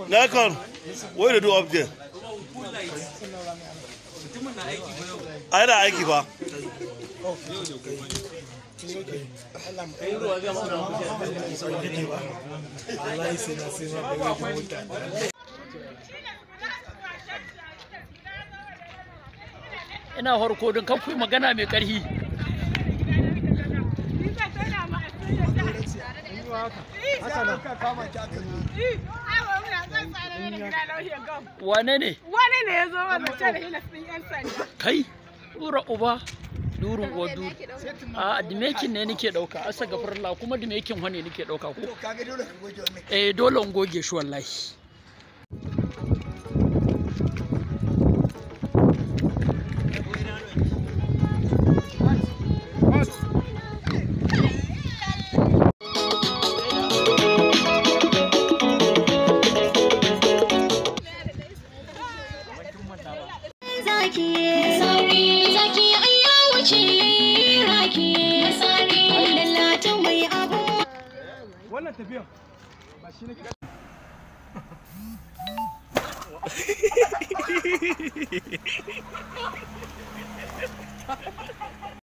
Nikon, what do you do up there? I don't like it. Ina harko don kan kuyi magana mai ƙarfi. Wane ne? Wane ne ya zo wannan tare hilas ɗin 'yan sanda? Kai, ɗura uba, durin uwa duru. A dimekin ne nake ɗauka, asa gafarla kuma dimekin wane nake ɗauka ko? Eh dole in goge shi wallahi. Wannan tafiyan ba shi nake